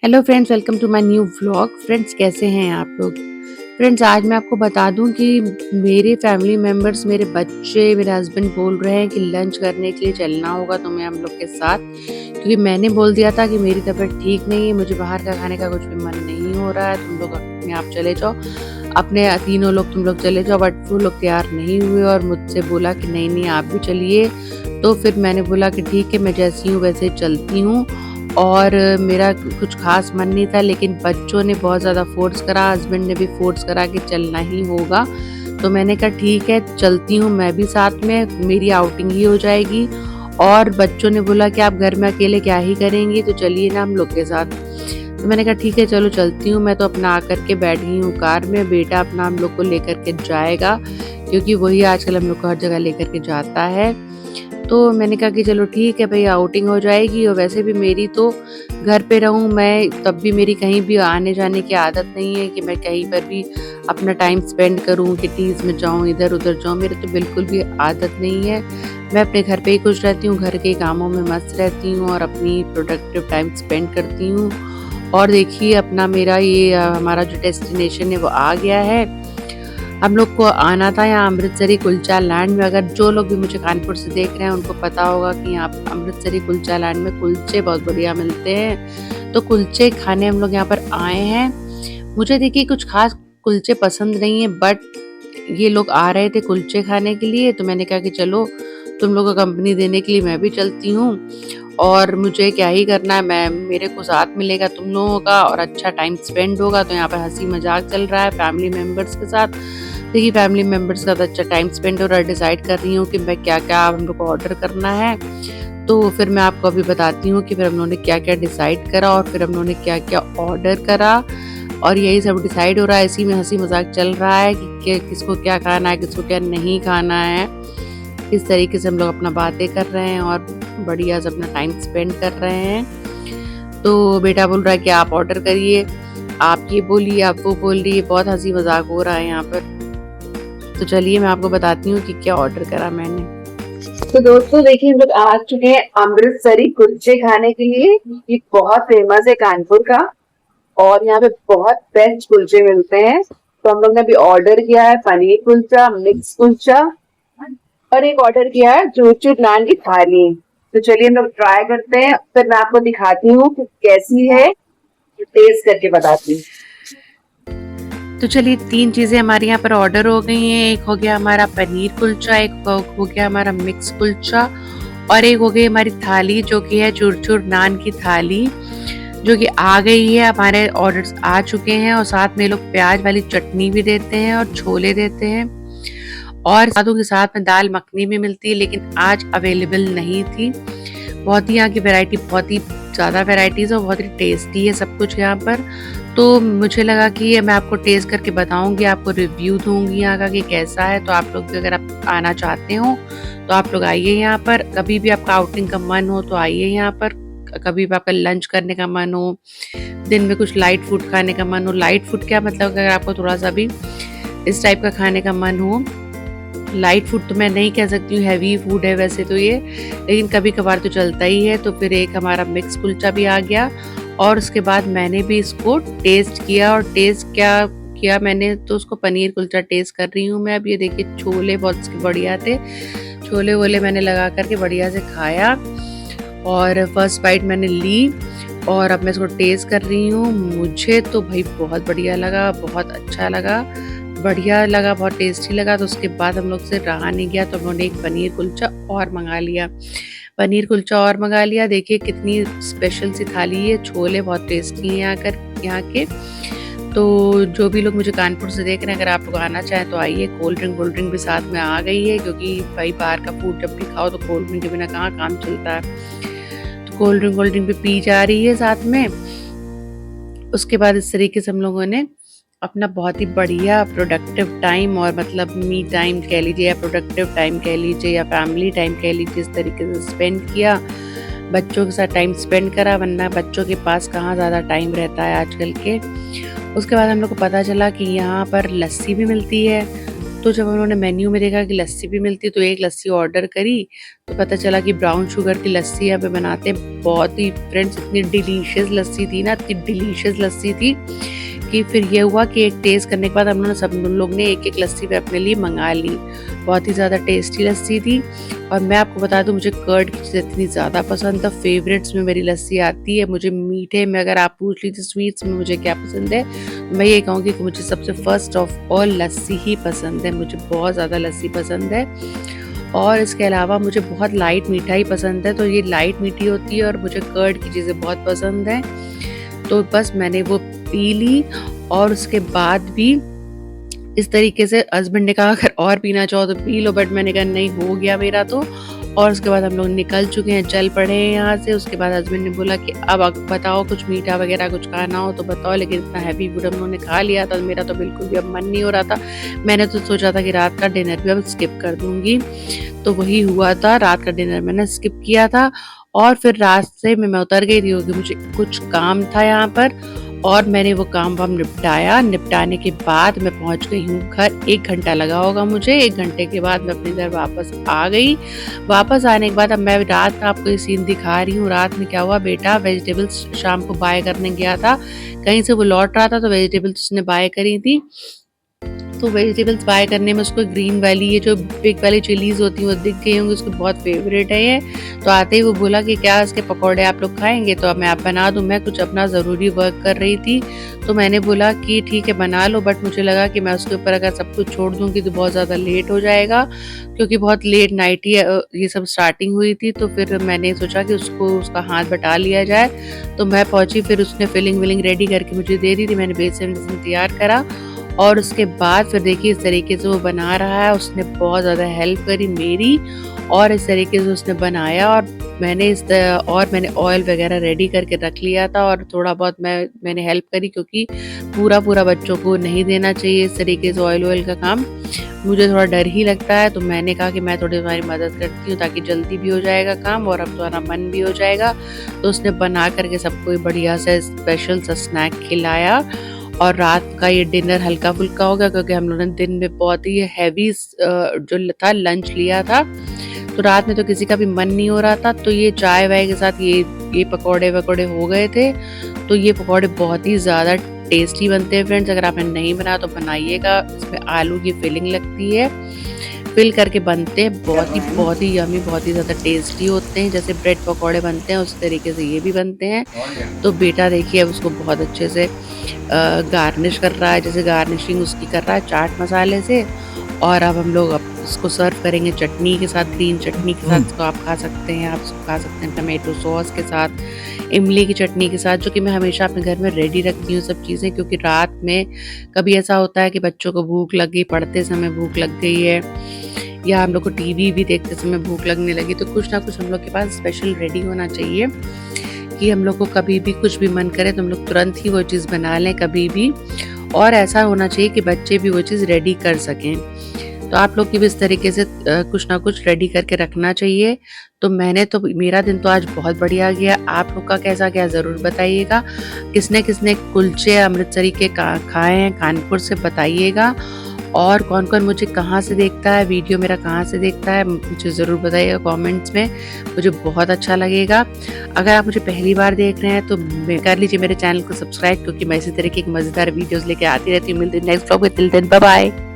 Hello friends, welcome to my new vlog. Friends, कैसे हैं आप लोग? फ्रेंड्स, आज मैं आपको बता दूं कि मेरे फैमिली मेंबर्स, मेरे बच्चे, मेरे हस्बैंड बोल रहे हैं कि लंच करने के लिए चलना होगा तुम्हें हम लोग के साथ, क्योंकि मैंने बोल दिया था कि मेरी तबीयत ठीक नहीं है, मुझे बाहर का खाने का कुछ भी मन नहीं हो रहा है, तुम लोग अपने आप चले जाओ, अपने तीनों लोग तुम लोग चले जाओ। बट वो लोग तैयार नहीं हुए और मुझसे बोला कि नहीं नहीं आप भी चलिए। तो फिर मैंने बोला कि ठीक है, मैं जैसी हूँ वैसे चलती हूँ। और मेरा कुछ खास मन नहीं था, लेकिन बच्चों ने बहुत ज़्यादा फोर्स करा, हस्बैंड ने भी फोर्स करा कि चलना ही होगा। तो मैंने कहा ठीक है चलती हूँ मैं भी साथ में, मेरी आउटिंग ही हो जाएगी। और बच्चों ने बोला कि आप घर में अकेले क्या ही करेंगी, तो चलिए ना हम लोग के साथ। तो मैंने कहा ठीक है चलो चलती हूँ। मैं तो अपना आकर के बैठ गई हूँ कार में, बेटा अपना हम लोग को लेकर के जाएगा, क्योंकि वही आजकल हम लोग को हर जगह लेकर के जाता है। तो मैंने कहा कि चलो ठीक है भाई, आउटिंग हो जाएगी। और वैसे भी मेरी तो घर पे रहूँ मैं तब भी मेरी कहीं भी आने जाने की आदत नहीं है कि मैं कहीं पर भी अपना टाइम स्पेंड करूँ, किटीज़ में जाऊँ, इधर उधर जाऊँ, मेरे तो बिल्कुल भी आदत नहीं है। मैं अपने घर पे ही खुश रहती हूँ, घर के कामों में मस्त रहती हूँ और अपनी प्रोडक्टिव टाइम स्पेंड करती हूँ। और देखिए अपना मेरा ये हमारा जो डेस्टिनेशन है वो आ गया है। हम लोग को आना था यहाँ अमृतसरी कुलचा लैंड में। अगर जो लोग भी मुझे कानपुर से देख रहे हैं उनको पता होगा कि यहाँ अमृतसरी कुलचा लैंड में कुलचे बहुत बढ़िया मिलते हैं। तो कुलचे खाने हम लोग यहाँ पर आए हैं। मुझे देखिए कुछ खास कुलचे पसंद नहीं है, बट ये लोग आ रहे थे कुलचे खाने के लिए, तो मैंने कहा कि चलो तुम लोग को कंपनी देने के लिए मैं भी चलती हूँ। और मुझे क्या ही करना है, मैं मेरे को साथ मिलेगा तुम लोगों का और अच्छा टाइम स्पेंड होगा। तो यहाँ पर हंसी मजाक चल रहा है फैमिली मेंबर्स के साथ। देखिए फैमिली मेंबर्स का तो अच्छा टाइम स्पेंड हो रहा है। डिसाइड कर रही हूँ कि मैं क्या क्या हम लोग को ऑर्डर करना है, तो फिर मैं आपको अभी बताती हूँ कि फिर हम लोगों ने क्या क्या डिसाइड करा और फिर हम लोगों ने क्या क्या ऑर्डर करा। और यही सब डिसाइड हो रहा है, इसी में हंसी मजाक चल रहा है कि किसको क्या खाना है, किसको क्या नहीं खाना है। इस तरीके से हम लोग अपना बातें कर रहे हैं और बढ़िया से अपना टाइम स्पेंड कर रहे हैं। तो बेटा बोल रहा है कि आप ऑर्डर करिए, आप ये बोलिए, आप वो बोल रही है, बहुत हंसी मजाक हो रहा है यहाँ पर। तो चलिए मैं आपको बताती हूँ कि क्या ऑर्डर करा मैंने। तो दोस्तों देखिए, हम लोग आ चुके हैं अमृतसरी कुलचे खाने के लिए। ये बहुत फेमस है कानपुर का और यहाँ पे बहुत बेस्ट कुलचे मिलते हैं। तो हम लोग ने अभी ऑर्डर किया है पनीर कुलचा, मिक्स कुलचा और एक ऑर्डर किया है चूर नान की थाली। तो चलिए हम लोग ट्राई करते हैं, फिर मैं आपको दिखाती हूँ कि कैसी है, टेस्ट करके बताती हूँ। तो चलिए 3 चीज़ें हमारे यहाँ पर ऑर्डर हो गई हैं। एक हो गया हमारा पनीर कुलचा, एक हो गया हमारा मिक्स कुलचा और एक हो गई हमारी थाली जो कि है चूर नान की थाली, जो कि आ गई है। हमारे ऑर्डर्स आ चुके हैं और साथ में लोग प्याज वाली चटनी भी देते हैं और छोले देते हैं और साथों के साथ में दाल मखनी भी मिलती है, लेकिन आज अवेलेबल नहीं थी। बहुत ही यहाँ की वैरायटी, बहुत ही ज़्यादा वैरायटीज़ और बहुत ही टेस्टी है सब कुछ यहाँ पर। तो मुझे लगा कि ये मैं आपको टेस्ट करके बताऊंगी, आपको रिव्यू दूंगी यहाँ का कि कैसा है। तो आप लोग भी अगर आप आना चाहते हो तो आप लोग आइए यहाँ पर। कभी भी आपका आउटिंग का मन हो तो आइए यहाँ पर। कभी भी आपका लंच करने का मन हो, दिन में कुछ लाइट फूड खाने का मन हो, लाइट फूड क्या मतलब, अगर आपको थोड़ा सा भी इस टाइप का खाने का मन हो, लाइट फूड तो मैं नहीं कह सकती हूँ, हैवी फूड है वैसे तो ये, लेकिन कभी कभार तो चलता ही है। तो फिर एक हमारा मिक्स कुलचा भी आ गया और उसके बाद मैंने भी इसको टेस्ट किया। और टेस्ट क्या किया मैंने, तो उसको पनीर कुलचा टेस्ट कर रही हूँ मैं। अब ये देखिए छोले बहुत इसके बढ़िया थे, छोले वोले मैंने लगा करके बढ़िया से खाया और फर्स्ट बाइट मैंने ली और अब मैं इसको टेस्ट कर रही हूँ। मुझे तो भाई बहुत बढ़िया लगा, बहुत अच्छा लगा, बढ़िया लगा, बहुत टेस्टी लगा। तो उसके बाद हम लोग से रहा नहीं गया, तो उन्होंने एक पनीर कुलचा और मंगा लिया, पनीर कुलचा और मंगा लिया। देखिए कितनी स्पेशल सी थाली है, छोले बहुत टेस्टी हैं यहाँ के। तो जो भी लोग मुझे कानपुर से देख रहे हैं, अगर आप लोग आना चाहें तो आइए। कोल्ड ड्रिंक भी साथ में आ गई है, क्योंकि भाई बाहर का फूड जब भी खाओ तो कोल्ड ड्रिंक के बिना कहाँ काम चलता है। तो कोल्ड ड्रिंक भी पी जा रही है साथ में। उसके बाद इस तरीके से हम लोगों ने अपना बहुत ही बढ़िया प्रोडक्टिव टाइम, और मतलब मी टाइम कह लीजिए या प्रोडक्टिव टाइम कह लीजिए या फैमिली टाइम कह लीजिए, इस तरीके से स्पेंड किया। बच्चों के साथ टाइम स्पेंड करा, वरना बच्चों के पास कहाँ ज़्यादा टाइम रहता है आजकल के। उसके बाद हम लोग को पता चला कि यहाँ पर लस्सी भी मिलती है, तो जब उन्होंने मेन्यू में देखा कि लस्सी भी मिलती है तो एक लस्सी ऑर्डर करी, तो पता चला कि ब्राउन शुगर की लस्सी यहाँ पे बनाते हैं। बहुत ही फ्रेंड्स इतनी डिलीशियस लस्सी थी ना, इतनी डिलीशियस लस्सी थी कि फिर ये हुआ कि एक टेस्ट करने के बाद हम लोगों ने सब लोग ने एक-एक लस्सी भी अपने लिए मंगा ली। बहुत ही ज़्यादा टेस्टी लस्सी थी। और मैं आपको बता दूँ, मुझे कर्ड की चीज़ इतनी ज़्यादा पसंद है, फेवरेट्स में मेरी लस्सी आती है। मुझे मीठे में अगर आप पूछ लीजिए स्वीट्स में मुझे क्या पसंद है, मैं ये कहूँगी कि मुझे सबसे फर्स्ट ऑफ ऑल लस्सी ही पसंद है। मुझे बहुत ज़्यादा लस्सी पसंद है। और इसके अलावा मुझे बहुत लाइट मिठाई पसंद है, तो ये लाइट मीठी होती है और मुझे कर्ड की चीज़ें बहुत पसंद हैं। तो बस मैंने वो पी ली और उसके बाद भी इस तरीके से हस्बैंड ने कहा अगर और पीना चाहो तो पी लो, बट मैंने कहा नहीं, हो गया मेरा तो। और उसके बाद हम लोग निकल चुके हैं, चल पड़े हैं यहाँ से। उसके बाद हस्बैंड ने बोला कि अब बताओ कुछ मीठा वगैरह कुछ खाना हो तो बताओ, लेकिन इतना हैवी फूड हम लोगों ने खा लिया था, मेरा तो बिल्कुल भी अब मन नहीं हो रहा था। मैंने तो सोचा था कि रात का डिनर भी अब स्किप कर दूंगी, तो वही हुआ था, रात का डिनर मैंने स्किप किया था। और फिर रास्ते में मैं उतर गई थी क्योंकि मुझे कुछ काम था यहाँ पर, और मैंने वो काम वाम निपटाया। निपटाने के बाद मैं पहुंच गई हूँ घर। 1 घंटा लगा होगा मुझे। 1 घंटे के बाद मैं अपने घर वापस आ गई। वापस आने के बाद अब मैं रात का आपको ये सीन दिखा रही हूँ। रात में क्या हुआ, बेटा वेजिटेबल्स शाम को बाय करने गया था, कहीं से वो लौट रहा था तो वेजिटेबल्स उसने बाय करी थी। तो वेजिटेबल्स बाय करने में उसको ग्रीन वाली ये जो बिग वाली चिलीज होती है वो दिख गई होंगी, उसको बहुत फेवरेट है ये। तो आते ही वो बोला कि क्या इसके पकौड़े आप लोग खाएंगे, तो अब मैं आप बना दूं। मैं कुछ अपना ज़रूरी वर्क कर रही थी, तो मैंने बोला कि ठीक है बना लो, बट मुझे लगा कि मैं उसके ऊपर अगर सब कुछ छोड़ दूंगी तो बहुत ज़्यादा लेट हो जाएगा, क्योंकि बहुत लेट नाइट ही ये सब स्टार्टिंग हुई थी। तो फिर मैंने सोचा कि उसका हाथ बटा लिया जाए। तो मैं पहुंची, फिर उसने फिलिंग विलिंग रेडी करके मुझे दे दी थी। मैंने बेसन तैयार करा और उसके बाद फिर देखिए इस तरीके से वो बना रहा है। उसने बहुत ज़्यादा हेल्प करी मेरी, और इस तरीके से उसने बनाया। और मैंने ऑयल वगैरह रेडी करके रख लिया था, और थोड़ा बहुत मैंने हेल्प करी, क्योंकि पूरा बच्चों को नहीं देना चाहिए इस तरीके से ऑयल का काम। मुझे थोड़ा डर ही लगता है, तो मैंने कहा कि मैं थोड़ी तुम्हारी मदद करती हूँ ताकि जल्दी भी हो जाएगा काम और अब तुम्हारा मन भी हो जाएगा। तो उसने बना करके सबको बढ़िया सा स्पेशल सा स्नैक खिलाया। और रात का ये डिनर हल्का फुल्का हो गया, क्योंकि हम लोगों ने दिन में बहुत ही हैवी जो था लंच लिया था। तो रात में तो किसी का भी मन नहीं हो रहा था, तो ये चाय वाय के साथ ये पकौड़े वकौड़े हो गए थे। तो ये पकौड़े बहुत ही ज़्यादा टेस्टी बनते हैं फ्रेंड्स, अगर आपने नहीं बनाया तो बनाइएगा। इसमें आलू की फिलिंग लगती है, फिल करके बनते हैं, बहुत ही यमी, बहुत ही ज़्यादा टेस्टी होते हैं। जैसे ब्रेड पकौड़े बनते हैं उस तरीके से ये भी बनते हैं। तो बेटा देखिए अब उसको बहुत अच्छे से गार्निश कर रहा है, जैसे गार्निशिंग उसकी कर रहा है चाट मसाले से। और अब हम लोग इसको सर्व करेंगे चटनी के साथ, ग्रीन चटनी के साथ। इसको आप खा सकते हैं, आप इसको खा सकते हैं टमाटो सॉस के साथ, इमली की चटनी के साथ, जो कि मैं हमेशा अपने घर में रेडी रखती हूँ सब चीज़ें, क्योंकि रात में कभी ऐसा होता है कि बच्चों को भूख लग गई, पढ़ते समय भूख लग गई है, या हम लोग को टीवी भी देखते समय भूख लगने लगी, तो कुछ ना कुछ हम लोग के पास स्पेशल रेडी होना चाहिए कि हम लोग को कभी भी कुछ भी मन करे तो हम लोग तुरंत ही वो चीज़ बना लें कभी भी। और ऐसा होना चाहिए कि बच्चे भी वो चीज़ रेडी कर सकें। तो आप लोग की भी इस तरीके से कुछ ना कुछ रेडी करके रखना चाहिए। तो मेरा दिन तो आज बहुत बढ़िया गया। आप लोग का कैसा गया ज़रूर बताइएगा। किसने किसने कुलचे अमृतसरी के खाए हैं कानपुर से, बताइएगा। और कौन कौन मुझे कहाँ से देखता है, वीडियो मेरा कहाँ से देखता है, मुझे ज़रूर बताइएगा कमेंट्स में, मुझे बहुत अच्छा लगेगा। अगर आप मुझे पहली बार देख रहे हैं तो कर लीजिए मेरे चैनल को सब्सक्राइब, क्योंकि मैं इसी तरह की एक मज़ेदार वीडियोस लेके आती रहती हूँ। मिलती हूँ नेक्स्ट व्लॉग में, टिल देन बाय बाय।